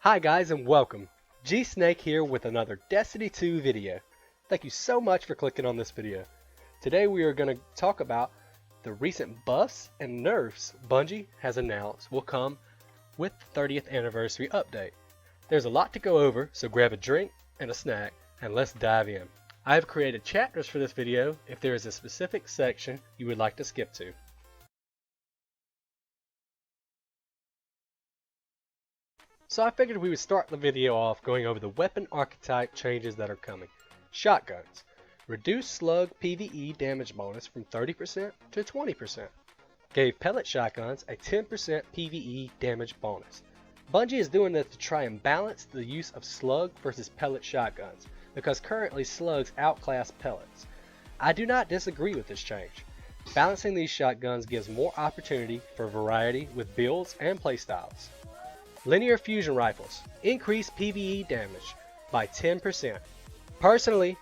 Hi guys and welcome. GSnake here with another Destiny 2 video. Thank you so much for clicking on this video. Today we are going to talk about the recent buffs and nerfs Bungie has announced will come with the 30th anniversary update. There's a lot to go over, so grab a drink and a snack and let's dive in. I have created chapters for this video if there is a specific section you would like to skip to. So I figured we would start the video off going over the weapon archetype changes that are coming. Shotguns. Reduced slug PvE damage bonus from 30% to 20%. Gave pellet shotguns a 10% PvE damage bonus. Bungie is doing this to try and balance the use of slug versus pellet shotguns, because currently slugs outclass pellets. I do not disagree with this change. Balancing these shotguns gives more opportunity for variety with builds and playstyles. Linear fusion rifles increase PvE damage by 10%. Personally,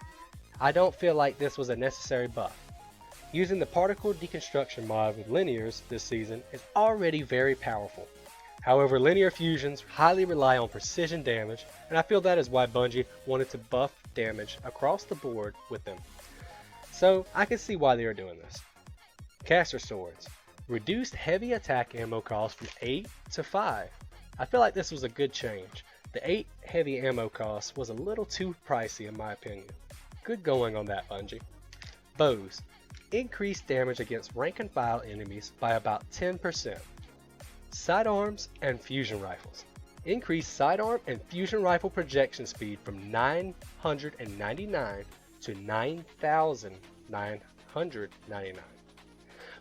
I don't feel like this was a necessary buff. Using the particle deconstruction mod with linears this season is already very powerful. However, linear fusions highly rely on precision damage, and I feel that is why Bungie wanted to buff damage across the board with them. So I can see why they are doing this. Caster swords. Reduced heavy attack ammo cost from 8 to 5. I feel like this was a good change. The 8 heavy ammo cost was a little too pricey in my opinion. Good going on that, Bungie. Bows. Increased damage against rank and file enemies by about 10%. Sidearms and fusion rifles. Increased sidearm and fusion rifle projection speed from 999 to 9,999,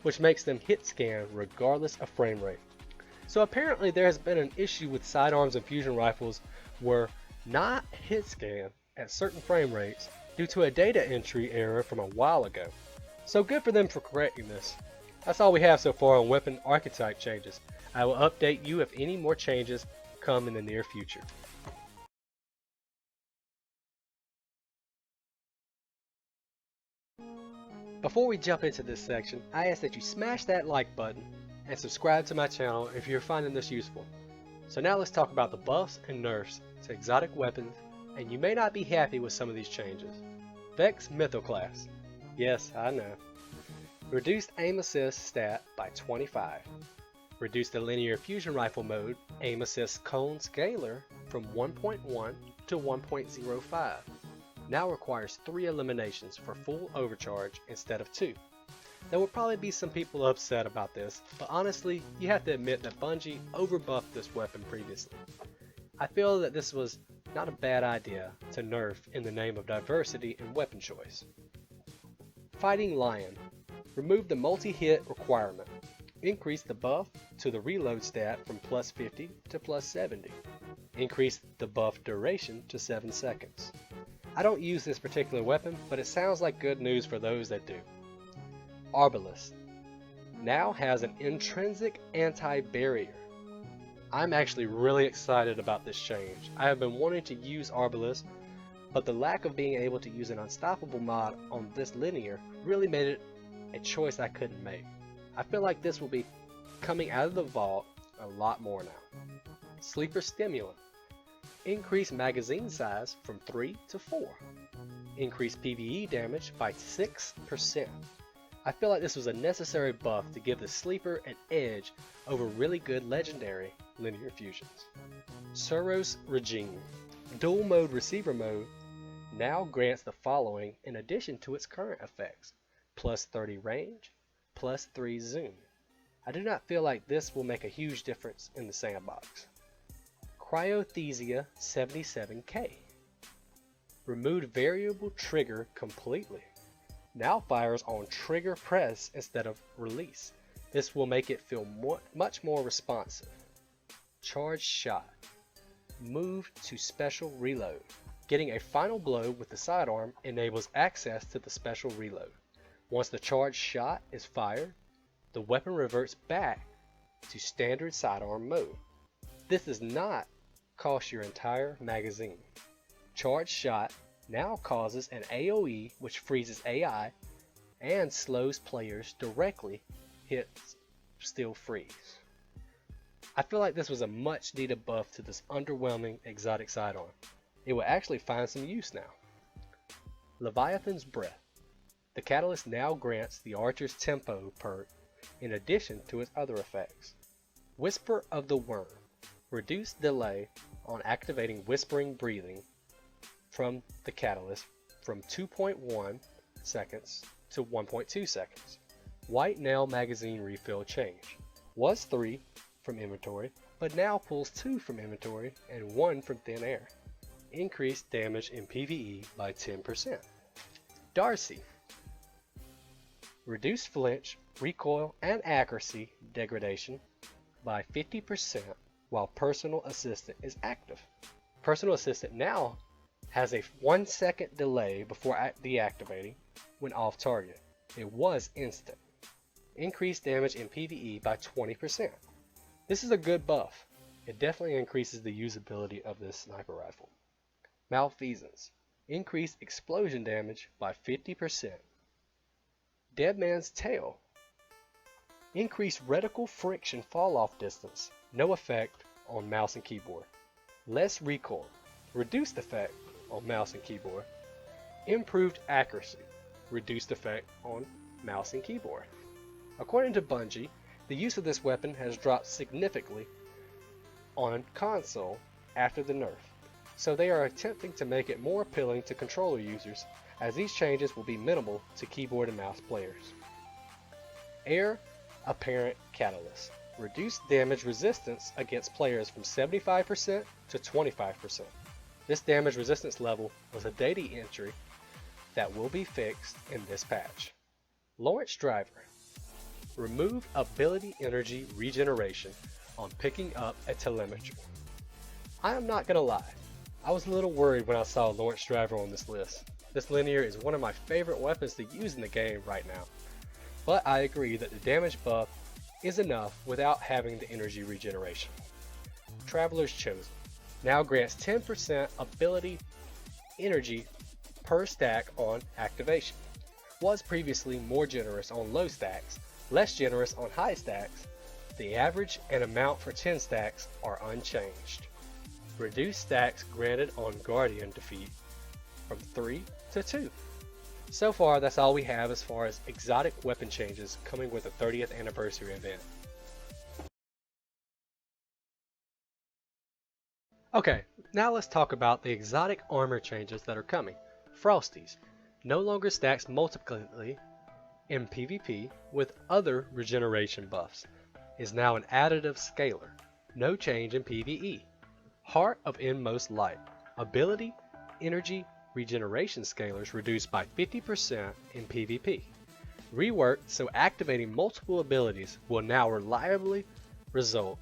which makes them hit scan regardless of frame rate. So apparently there has been an issue with sidearms and fusion rifles were not hit scan at certain frame rates due to a data entry error from a while ago. So good for them for correcting this. That's all we have so far on weapon archetype changes. I will update you if any more changes come in the near future. Before we jump into this section, I ask that you smash that like button and subscribe to my channel if you're finding this useful. So now let's talk about the buffs and nerfs to exotic weapons, and you may not be happy with some of these changes. Vex Mythoclast. Yes, I know. Reduced aim assist stat by 25. Reduced the linear fusion rifle mode aim assist cone scalar from 1.1 to 1.05. Now requires 3 eliminations for full overcharge instead of 2. There will probably be some people upset about this, but honestly, you have to admit that Bungie overbuffed this weapon previously. I feel that this was not a bad idea to nerf in the name of diversity in weapon choice. Fighting Lion. Remove the multi-hit requirement. Increase the buff to the reload stat from plus 50 to plus 70. Increase the buff duration to 7 seconds. I don't use this particular weapon, but it sounds like good news for those that do. Arbalest now has an intrinsic anti-barrier. I'm actually really excited about this change. I have been wanting to use Arbalest, but the lack of being able to use an unstoppable mod on this linear really made it a choice I couldn't make. I feel like this will be coming out of the vault a lot more now. Sleeper Stimulant. Increase magazine size from 3 to 4. Increase PvE damage by 6%. I feel like this was a necessary buff to give the sleeper an edge over really good legendary linear fusions. Suros Regime. Dual mode receiver mode now grants the following in addition to its current effects: plus 30 range, plus 3 zoom. I do not feel like this will make a huge difference in the sandbox. Cryothesia 77K. Removed variable trigger completely. Now fires on trigger press instead of release. This will make it feel much more responsive. Charged shot. Move to special reload. Getting a final blow with the sidearm enables access to the special reload. Once the charged shot is fired, the weapon reverts back to standard sidearm mode. This does not cost your entire magazine. Charged shot now causes an AoE which freezes AI and slows players directly hits still freeze. I feel like this was a much needed buff to this underwhelming exotic sidearm. It will actually find some use now. Leviathan's Breath. The catalyst now grants the archer's tempo perk in addition to its other effects. Whisper of the Worm. Reduced delay on activating Whispering Breathing from the catalyst from 2.1 seconds to 1.2 seconds. White Nail Magazine Refill change. Was 3 from inventory, but now pulls 2 from inventory and 1 from thin air. Increased damage in PvE by 10%. Darcy. Reduced flinch, recoil, and accuracy degradation by 50% while Personal Assistant is active. Personal Assistant now has a 1 second delay before deactivating when off target. It was instant. Increased damage in PvE by 20%. This is a good buff. It definitely increases the usability of this sniper rifle. Malfeasance. Increased explosion damage by 50%. Dead Man's Tail. Increased reticle friction fall off distance. No effect on mouse and keyboard. Less recoil. Reduced effect on mouse and keyboard. Improved accuracy. Reduced effect on mouse and keyboard. According to Bungie, the use of this weapon has dropped significantly on console after the nerf, so they are attempting to make it more appealing to controller users, as these changes will be minimal to keyboard and mouse players. Heir Apparent Catalyst. Reduced damage resistance against players from 75% to 25%. This damage resistance level was a data entry that will be fixed in this patch. Lawrence Driver. Remove ability energy regeneration on picking up a telemetry. I am not gonna lie, I was a little worried when I saw Lawrence Driver on this list. This linear is one of my favorite weapons to use in the game right now, but I agree that the damage buff is enough without having the energy regeneration. Traveler's Chosen now grants 10% ability energy per stack on activation. Was previously more generous on low stacks, less generous on high stacks. The average and amount for 10 stacks are unchanged. Reduced stacks granted on Guardian defeat from 3 to 2. So far, that's all we have as far as exotic weapon changes coming with the 30th anniversary event. Okay, now let's talk about the exotic armor changes that are coming. Frosties no longer stacks multiplically in PvP with other regeneration buffs. Is now an additive scaler. No change in PvE. Heart of Inmost Light. Ability, energy, regeneration scalars reduced by 50% in PvP. Reworked so activating multiple abilities will now reliably result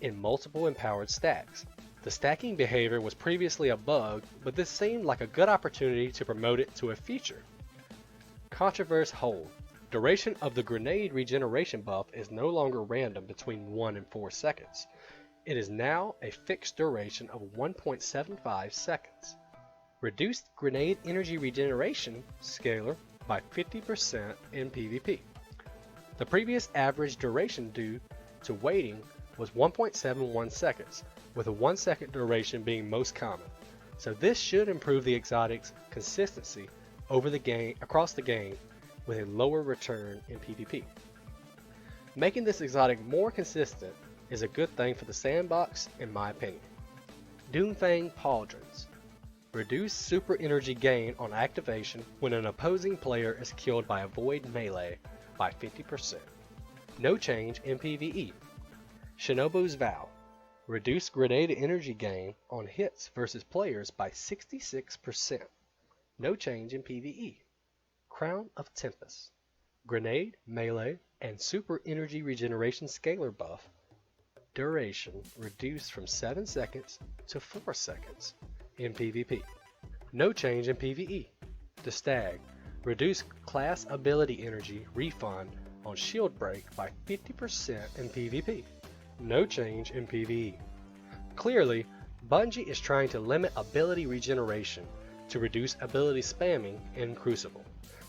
in multiple empowered stacks. The stacking behavior was previously a bug, but this seemed like a good opportunity to promote it to a feature. Controverse Hold. Duration of the grenade regeneration buff is no longer random between 1 and 4 seconds. It is now a fixed duration of 1.75 seconds. Reduced grenade energy regeneration scalar by 50% in PvP. The previous average duration due to waiting was 1.71 seconds, with a 1 second duration being most common. So this should improve the exotic's consistency over the game, across the game, with a lower return in PvP. Making this exotic more consistent is a good thing for the sandbox, in my opinion. Doomfang Pauldrons. Reduce super energy gain on activation when an opposing player is killed by a void melee by 50%. No change in PvE. Shinobu's Vow. Reduce grenade energy gain on hits versus players by 66%. No change in PvE. Crown of Tempest. Grenade, melee, and super energy regeneration scalar buff. Duration reduced from 7 seconds to 4 seconds in PvP. No change in PvE. The Stag. Reduce class ability energy refund on shield break by 50% in PvP. No change in PvE. Clearly, Bungie is trying to limit ability regeneration to reduce ability spamming in Crucible.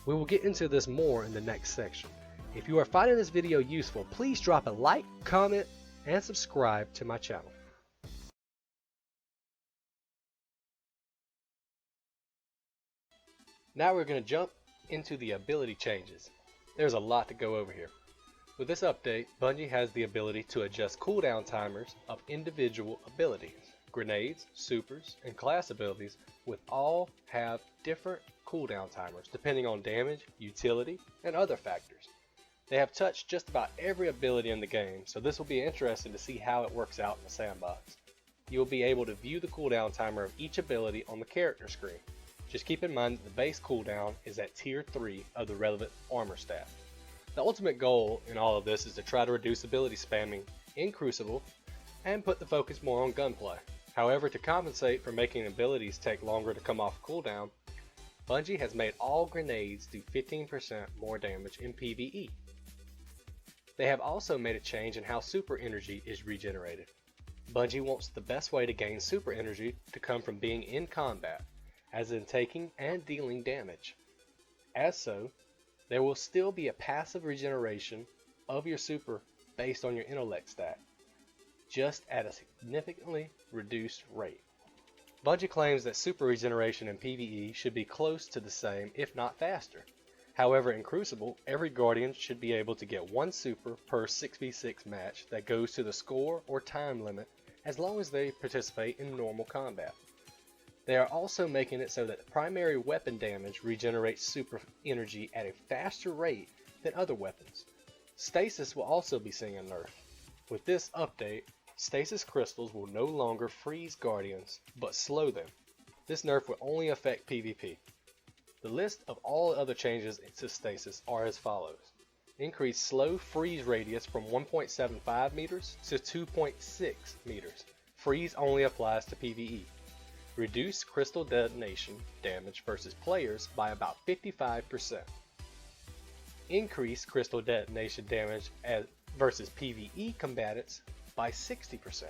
We will get into this more in the next section. If you are finding this video useful, please drop a like, comment, and subscribe to my channel. Now we're going to jump into the ability changes. There's a lot to go over here. With this update, Bungie has the ability to adjust cooldown timers of individual abilities. Grenades, supers, and class abilities would all have different cooldown timers depending on damage, utility, and other factors. They have touched just about every ability in the game, so this will be interesting to see how it works out in the sandbox. You will be able to view the cooldown timer of each ability on the character screen. Just keep in mind that the base cooldown is at tier 3 of the relevant armor staff. The ultimate goal in all of this is to try to reduce ability spamming in Crucible and put the focus more on gunplay. However, to compensate for making abilities take longer to come off cooldown, Bungie has made all grenades do 15% more damage in PvE. They have also made a change in how super energy is regenerated. Bungie wants the best way to gain super energy to come from being in combat, as in taking and dealing damage. As so, there will still be a passive regeneration of your super based on your intellect stat, just at a significantly reduced rate. Bungie claims that super regeneration in PvE should be close to the same, if not faster. However, in Crucible, every Guardian should be able to get one super per 6v6 match that goes to the score or time limit as long as they participate in normal combat. They are also making it so that primary weapon damage regenerates super energy at a faster rate than other weapons. Stasis will also be seeing a nerf. With this update, stasis crystals will no longer freeze Guardians, but slow them. This nerf will only affect PvP. The list of all other changes to stasis are as follows. Increase slow freeze radius from 1.75 meters to 2.6 meters. Freeze only applies to PvE. Reduce crystal detonation damage versus players by about 55%. Increase crystal detonation damage versus PvE combatants by 60%.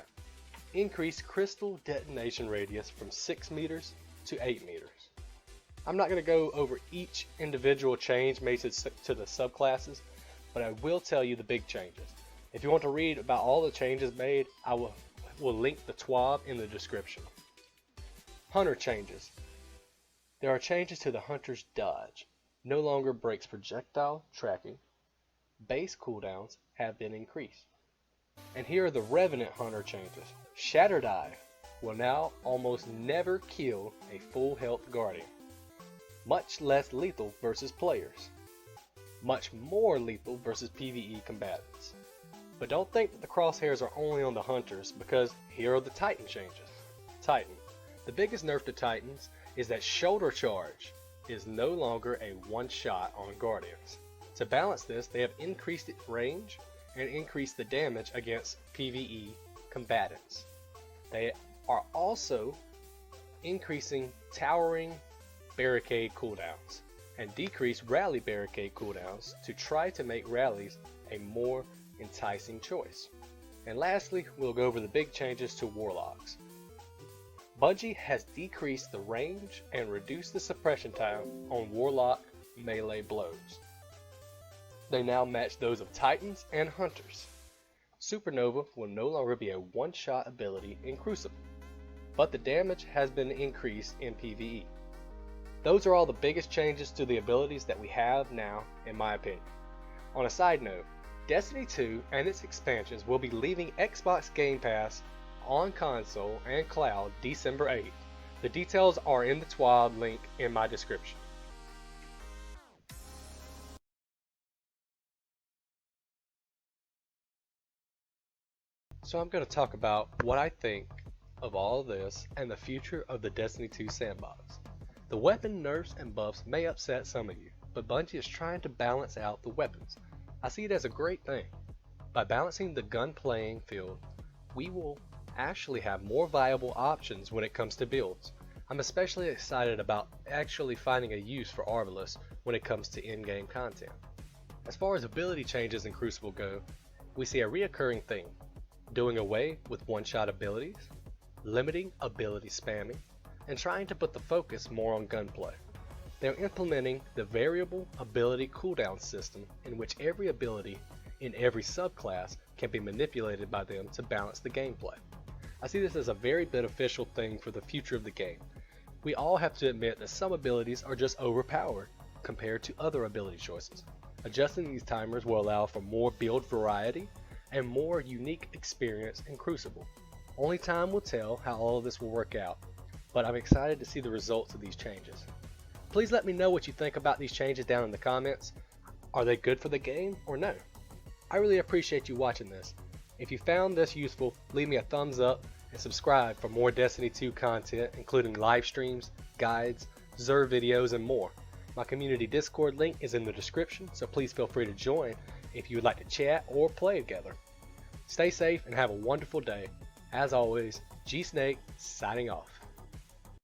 Increase crystal detonation radius from 6 meters to 8 meters. I'm not going to go over each individual change made to the subclasses, but I will tell you the big changes. If you want to read about all the changes made, I will link the TWAB in the description. Hunter changes. There are changes to the Hunter's dodge. No longer breaks projectile tracking. Base cooldowns have been increased. And here are the Revenant Hunter changes. Shatter Dive will now almost never kill a full health Guardian. Much less lethal versus players. Much more lethal versus PvE combatants. But don't think that the crosshairs are only on the Hunters, because here are the Titan changes. Titan. The biggest nerf to Titans is that Shoulder Charge is no longer a one-shot on Guardians. To balance this, they have increased its range and increased the damage against PvE combatants. They are also increasing Towering Barricade cooldowns and decrease Rally Barricade cooldowns to try to make rallies a more enticing choice. And lastly, we'll go over the big changes to Warlocks. Bungie has decreased the range and reduced the suppression time on Warlock melee blows. They now match those of Titans and Hunters. Supernova will no longer be a one-shot ability in Crucible, but the damage has been increased in PvE. Those are all the biggest changes to the abilities that we have now, in my opinion. On a side note, Destiny 2 and its expansions will be leaving Xbox Game Pass on console and cloud December 8th. The details are in the TWAB link in my description. So I'm going to talk about what I think of all this and the future of the Destiny 2 sandbox. The weapon nerfs and buffs may upset some of you, but Bungie is trying to balance out the weapons. I see it as a great thing. By balancing the gun playing field, we will actually have more viable options when it comes to builds. I'm especially excited about actually finding a use for Arbalest when it comes to in-game content. As far as ability changes in Crucible go, we see a reoccurring theme: doing away with one-shot abilities, limiting ability spamming, and trying to put the focus more on gunplay. They're implementing the variable ability cooldown system in which every ability in every subclass can be manipulated by them to balance the gameplay. I see this as a very beneficial thing for the future of the game. We all have to admit that some abilities are just overpowered compared to other ability choices. Adjusting these timers will allow for more build variety and more unique experience in Crucible. Only time will tell how all of this will work out, but I'm excited to see the results of these changes. Please let me know what you think about these changes down in the comments. Are they good for the game or no? I really appreciate you watching this. If you found this useful, leave me a thumbs up and subscribe for more Destiny 2 content, including live streams, guides, Xur videos, and more. My community Discord link is in the description, so please feel free to join if you would like to chat or play together. Stay safe and have a wonderful day. As always, GSnake signing off.